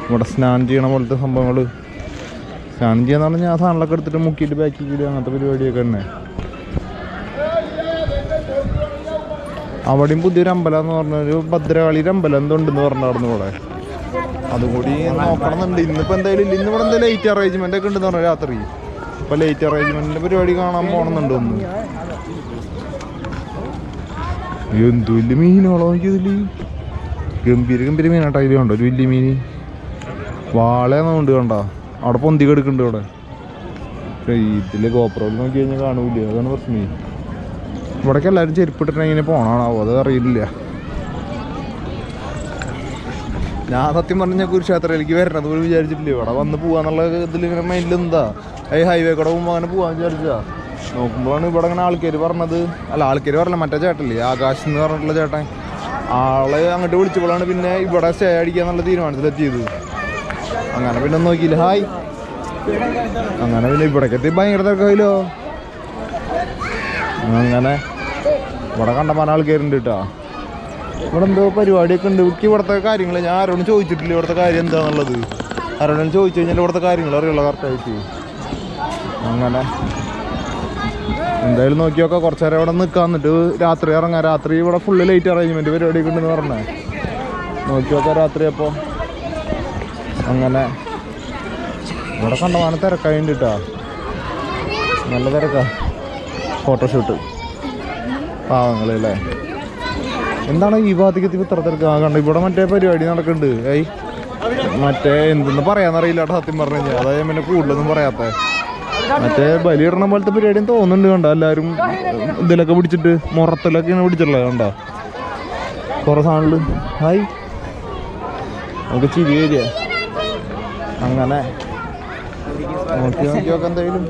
Speaker 1: ഇവിടെ സ്നാനം ചെയ്യണ പോലത്തെ സംഭവങ്ങൾ. സ്നാനം ചെയ്യാന്ന് പറഞ്ഞാൽ ഞാൻ സാധനങ്ങളൊക്കെ എടുത്തിട്ട് മുക്കിയിട്ട് ബാക്കിക്കിടുക, അങ്ങനത്തെ പരിപാടിയൊക്കെ തന്നെ. അവിടെയും പുതിയൊരു അമ്പലം എന്ന് പറഞ്ഞൊരു ഭദ്രകാളിയുടെ അമ്പലം എന്തുണ്ടെന്ന് പറഞ്ഞായിരുന്നു ഇവിടെ. അതുകൂടി നോക്കണമെന്നുണ്ട്. ഇന്നിപ്പോൾ എന്തായാലും ഇല്ല. ഇന്നിവിടെ എന്തായാലും ലൈറ്റ് അറേഞ്ച്മെൻ്റ് ഒക്കെ ഉണ്ടെന്ന് പറഞ്ഞു രാത്രി. ഇപ്പോൾ ലൈറ്റ് അറേഞ്ച്മെൻറ്റിൻ്റെ പരിപാടി കാണാൻ പോകണമെന്നുണ്ട് ഒന്ന്. എന്തു വലിയ മീനുകളോ എനിക്കിതിൽ. ഗംഭീര മീനാട്ടോ. അതിൽ കണ്ടോ ഒരു വലിയ മീൻ വാളയെന്നുണ്ട് കണ്ടോ. അവിടെ പൊന്തി കെടുക്കുന്നുണ്ട് ഇവിടെ. പക്ഷേ ഇതിൽ ഗോപ്രോയിൽ നോക്കി കഴിഞ്ഞാൽ കാണൂല. അതാണ് പ്രശ്നം. ഇവിടേക്ക് എല്ലാവരും ചെരുപ്പിട്ടിട്ട് ഇങ്ങനെ പോകണമാണോ അത് അറിയില്ല. ഞാൻ സത്യം പറഞ്ഞാൽ കുരുക്ഷേത്രയിലേക്ക് വരണത് പോലും വിചാരിച്ചിട്ടില്ല. ഇവിടെ വന്ന് പോകാന്നുള്ള ഇതിലിങ്ങനെ മൈൻഡിൽ എന്താ ഈ ഹൈവേ കൂടെ പോകുമ്പോൾ അങ്ങനെ പോകാൻ വിചാരിച്ചാ. നോക്കുമ്പോഴാണ് ഇവിടെ ഇങ്ങനെ ആൾക്കാർ പറഞ്ഞത്. അല്ല ആൾക്കാർ പറഞ്ഞില്ല, മറ്റേ ചേട്ടല്ലേ ആകാശ് എന്ന് പറഞ്ഞിട്ടുള്ള ചേട്ടൻ. ആള് അങ്ങോട്ട് വിളിച്ചപ്പോഴാണ് പിന്നെ ഇവിടെ സ്റ്റേ അടിക്കാന്നുള്ള തീരുമാനത്തിലെത്തിയത്. അങ്ങനെ പിന്നെ നോക്കിയില്ല. ഹായ്. അങ്ങനെ പിന്നെ ഇവിടേക്കെത്തി ഭയങ്കര തിരക്കായില്ലോ. അങ്ങനെ ഇവിടെ കണ്ടമാനം ആൾക്കാരുണ്ട് കേട്ടോ. ഇവിടെ എന്തോ പരിപാടിയൊക്കെ ഉണ്ട്. എനിക്ക് ഇവിടുത്തെ കാര്യങ്ങൾ ഞാൻ ആരോടും ചോദിച്ചിട്ടില്ല. ഇവിടുത്തെ കാര്യം എന്താണെന്നുള്ളത് ആരോടും ചോദിച്ചു കഴിഞ്ഞാൽ ഇവിടുത്തെ കാര്യങ്ങൾ അറിയുള്ളൂ കറക്റ്റായിട്ട്. അങ്ങനെ എന്തായാലും നോക്കി നോക്കാം. കുറച്ച് നേരം ഇവിടെ നിൽക്കാൻ, എന്നിട്ട് രാത്രി ഇറങ്ങാം. രാത്രി ഇവിടെ ഫുള്ള് ലൈറ്റ് അറേഞ്ച്മെൻറ്റ് പരിപാടിയൊക്കെ ഉണ്ടെന്ന് പറഞ്ഞേ. നോക്കി നോക്കാം രാത്രി. അപ്പോൾ അങ്ങനെ ഇവിടെ കണ്ടമാനം തിരക്കായിട്ടുണ്ട് കേട്ടോ. നല്ല തിരക്കാ. ഫോട്ടോഷൂട്ട് പാവങ്ങളല്ലേ. എന്താണ് ഈ ഭാഗത്തേക്ക് ഇത്ര തിരക്ക് കണ്ട. ഇവിടെ മറ്റേ പരിപാടി നടക്കുന്നുണ്ട്. മറ്റേ എന്തെന്ന് പറയാന്നറിയില്ല കേട്ടോ സത്യം പറഞ്ഞു കഴിഞ്ഞാൽ. അതായത് പിന്നെ കൂടുതലൊന്നും പറയാത്ത മറ്റേ ബലിയിടണ പോലത്തെ പരിപാടിയും തോന്നുന്നുണ്ട്. കണ്ട എല്ലാവരും ഇതിലൊക്കെ പിടിച്ചിട്ട് മുറത്തിലൊക്കെയാണ് പിടിച്ചിട്ടുള്ളത്. കണ്ട കുറേ സാധനങ്ങൾ. ഹായ്. നമുക്ക് ചിരി വരിക. അങ്ങനെ നോക്കി നോക്കി എന്തായാലും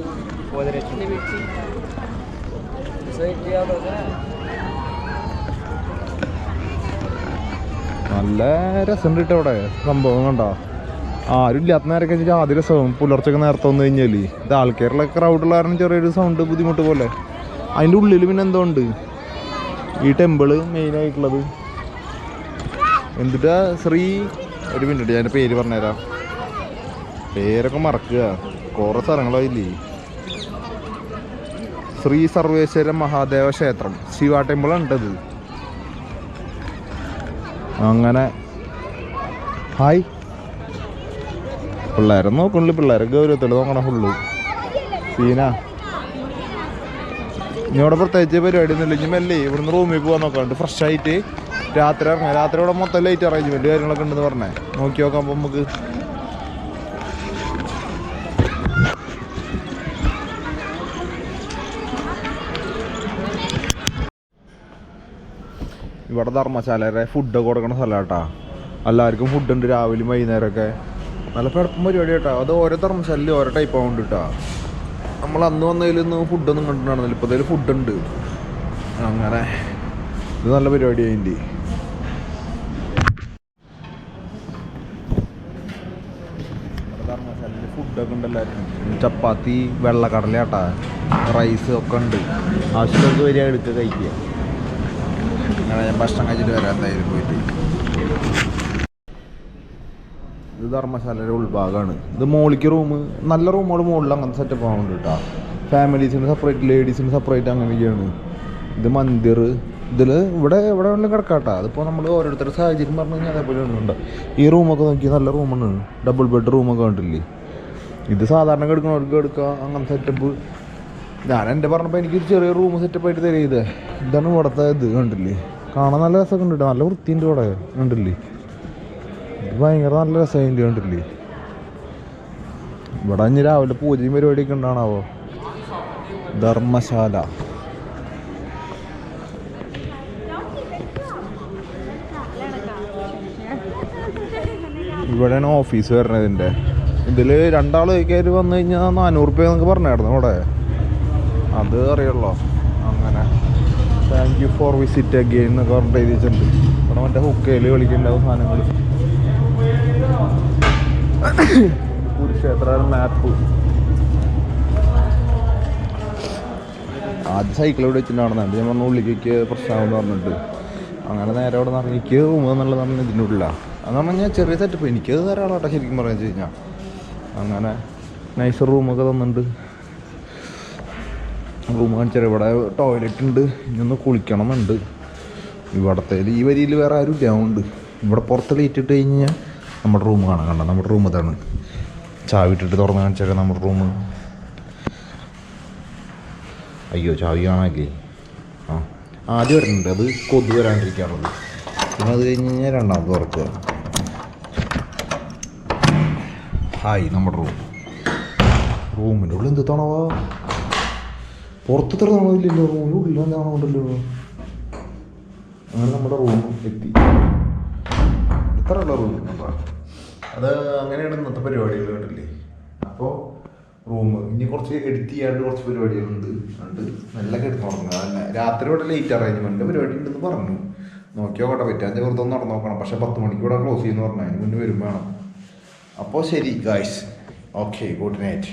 Speaker 1: നല്ല രസമുണ്ട് കേട്ടോ ഇവിടെ സംഭവം. കണ്ടോ ആരും ഇല്ലാത്ത നേരമൊക്കെ വെച്ചാൽ ആദ്യ രസവും. പുലർച്ചൊക്കെ നേരത്തെ വന്നു കഴിഞ്ഞാൽ ഇത് ആൾക്കാരുടെ ക്രൗഡുള്ള കാരണം ചെറിയൊരു സൗണ്ട് ബുദ്ധിമുട്ട് പോലെ. അതിൻ്റെ ഉള്ളിൽ പിന്നെ എന്തോ ഉണ്ട് ഈ ടെമ്പിള് മെയിനായിട്ടുള്ളത്. എന്നിട്ട് ശ്രീ ഒരു മിനിറ്റ് ഞാൻ പേര് പറഞ്ഞുതരാം. പേരൊക്കെ മറക്കുക. കുറേ സ്ഥലങ്ങളായില്ലേ. ശ്രീ സർവേശ്വര മഹാദേവ ക്ഷേത്രം ശിവ ടെമ്പിളാണ് ഉണ്ടത്. അങ്ങനെ ഹായ്. പിള്ളേരെ നോക്കണില്ല. പിള്ളേരെ ഗൗരവത്തിൽ നോക്കണം ഫുള്ള് സീന. ഇവിടെ പ്രത്യേകിച്ച് പരിപാടി ഒന്നുമില്ല. ഇനി മെല്ലെ ഇവിടുന്ന് റൂമിൽ പോകാൻ നോക്കാണ്ട് ഫ്രഷ് ആയിട്ട് രാത്രി ഇറങ്ങാം. രാത്രി ഇവിടെ മൊത്തം ലൈറ്റ് അറേഞ്ച്മെന്റ് കാര്യങ്ങളൊക്കെ ഉണ്ടെന്ന് പറഞ്ഞേ. നോക്കി നോക്കാം. അപ്പോൾ നമുക്ക് ഇവിടെ ധർമ്മശാലയുടെ ഫുഡൊക്കെ കൊടുക്കണ സ്ഥലം കേട്ടാ. എല്ലാവർക്കും ഫുഡുണ്ട് രാവിലെയും വൈകുന്നേരമൊക്കെ. നല്ല പിഴപ്പം പരിപാടി കേട്ടോ. അത് ഓരോ ധർമ്മശാലയിൽ ഓരോ ടൈപ്പ് ആവുന്നുണ്ട് കേട്ടോ. നമ്മൾ അന്ന് വന്നതിലൊന്നും ഫുഡൊന്നും കണ്ടിട്ടുണ്ടായിരുന്നില്ല. ഇപ്പോൾ അതിൽ ഫുഡുണ്ട്. അങ്ങനെ ഇത് നല്ല പരിപാടിയാണ്. അതിൻ്റെ ധർമ്മശാലയിൽ ഫുഡൊക്കെ ഉണ്ട്. എല്ലാവർക്കും ചപ്പാത്തി, വെള്ളക്കടല കേട്ടാ, റൈസ് ഒക്കെ ഉണ്ട്. ആവശ്യമുള്ളവർക്ക് വരിക, എടുക്കുക, കഴിക്കുക. അങ്ങനെ ഞാൻ ഭക്ഷണം കഴിച്ചിട്ട് വരാം എന്തായാലും പോയിട്ട്. ഇത് ധർമ്മശാലയുടെ ഉൾഭാഗമാണ്. ഇത് മോളിക്ക് റൂം, നല്ല റൂമുകൾ മുകളിൽ അങ്ങനത്തെ സെറ്റപ്പ് ആവുന്നുണ്ട് കേട്ടോ. ഫാമിലീസിന് സെപ്പറേറ്റ്, ലേഡീസിന് സെപ്പറേറ്റ് അങ്ങനെയൊക്കെയാണ്. ഇത് മന്ദിർ. ഇതിൽ ഇവിടെ വേണമെങ്കിലും കിടക്കാട്ടോ. അതിപ്പോൾ നമ്മൾ ഓരോരുത്തരുടെ സാഹചര്യം പറഞ്ഞു കഴിഞ്ഞാൽ അതേപോലെ ഉണ്ട്. ഈ റൂമൊക്കെ നോക്കി നല്ല റൂമാണ്. ഡബിൾ ബെഡ് റൂമൊക്കെ കണ്ടില്ലേ. ഇത് സാധാരണ എടുക്കണവർക്ക് എടുക്കുക. അങ്ങനത്തെ സെറ്റപ്പ്. ഞാൻ എൻ്റെ പറഞ്ഞപ്പോൾ എനിക്കൊരു ചെറിയ റൂം സെറ്റപ്പായിട്ട് തരിക. ഇതാണ് ഇവിടുത്തെ ഇത് കണ്ടില്ലേ. കാണാൻ നല്ല രസമൊക്കെ ഉണ്ട്. നല്ല വൃത്തിയുണ്ട് ഇവിടെ കണ്ടില്ലേ. ഇത് ഭയങ്കര നല്ല രസമായിട്ട് കണ്ടില്ലേ. ഇവിടെ ഇനി രാവിലെ പൂജയും പരിപാടിയൊക്കെ ഉണ്ടാണാവോ. ധർമ്മശാല ഇവിടെയാണ് ഓഫീസ് വരുന്നത്. ഇതിൽ രണ്ടാൾ കയറി വന്നു കഴിഞ്ഞാൽ 400 രൂപ എന്നൊക്കെ പറഞ്ഞായിരുന്നു ഇവിടെ. അത് അറിയുള്ളൂ. അങ്ങനെ thank you for visit again എന്നൊക്കെ പറഞ്ഞിട്ട് എഴുതിയിട്ടുണ്ട്. ഇവിടെ മറ്റേ ഹുക്കയിൽ കളിക്കേണ്ടാവും സാധനങ്ങൾ. കുരുക്ഷേത്ര മാപ്പ്. ആദ്യം സൈക്കിൾ ഇവിടെ വെച്ചിട്ടുണ്ടാകുന്നുണ്ട്. ഞാൻ പറഞ്ഞ ഉള്ളിലേക്ക് പ്രശ്നമാണെന്ന് പറഞ്ഞിട്ട് അങ്ങനെ നേരെ അവിടെ നിന്ന് എനിക്ക് റൂം എന്നുള്ളതാണ് ഇതിൻ്റെ ഉള്ളിലാണ്. അതെന്ന് പറഞ്ഞു കഴിഞ്ഞാൽ ചെറിയ സെറ്റപ്പ്. എനിക്കത് ധാരാളമാട്ടോ ശരിക്കും പറഞ്ഞു വെച്ച് കഴിഞ്ഞാൽ. അങ്ങനെ നൈസ് റൂമൊക്കെ തന്നിട്ടുണ്ട്. റൂം കാണിച്ചാൽ ഇവിടെ ടോയ്ലറ്റ് ഉണ്ട്. ഇനിയൊന്ന് കുളിക്കണമെന്നുണ്ട്. ഇവിടത്തെ ഈ വരിയിൽ വേറെ ആരും ഇല്ലാവുണ്ട്. ഇവിടെ പുറത്ത് ലൈറ്റ് ഇട്ട് കഴിഞ്ഞാൽ നമ്മുടെ റൂം കാണാൻ കണ്ട. നമ്മുടെ റൂം ഇതാണ്. ചാവി ഇട്ടിട്ട് തുറന്ന് കാണിച്ചേക്കാം നമ്മുടെ റൂം. അയ്യോ ചാവി കാണാല്ലേ. ആദ്യം വരുന്നുണ്ട്. അത് കൊതു വരാണ്ടിരിക്കാറുള്ളത്. പിന്നെ അത് കഴിഞ്ഞ് കഴിഞ്ഞാൽ രണ്ടാമത് തുറക്കുക. ഹായ് നമ്മുടെ റൂമിൻ്റെ ഉള്ളിൽ എന്ത് തണവാ. പുറത്ത് തണവില്ലല്ലോ. റൂമിൻ്റെ ഉള്ളിൽ എന്താണോണ്ടല്ലോ. അങ്ങനെ നമ്മുടെ റൂം എത്തി. ഇത്രയുള്ള റൂം അത് അങ്ങനെയാണ് ഇന്നത്തെ പരിപാടികൾ കണ്ടില്ലേ. അപ്പോൾ റൂം ഇനി കുറച്ച് എഡിറ്റ് ചെയ്യാണ്ട് കുറച്ച് പരിപാടികളുണ്ട്. ഉണ്ട് നല്ല കിടന്ന് തുടങ്ങുക. അല്ല രാത്രി ഇവിടെ ലേറ്റ് അറേഞ്ച്മെൻറ്റ് പരിപാടി ഉണ്ടെന്ന് പറഞ്ഞു. നോക്കി നോക്കട്ടെ. പറ്റാതെ വെറുതെ ഒന്ന് നടന്നു നോക്കണം. പക്ഷേ 10 മണിക്ക് ഇവിടെ ക്ലോസ് ചെയ്യുമെന്ന് പറഞ്ഞാൽ അതിന് മുന്നേ വരും വേണം. അപ്പോൾ ശരി ഗായ്സ്. Okay good night.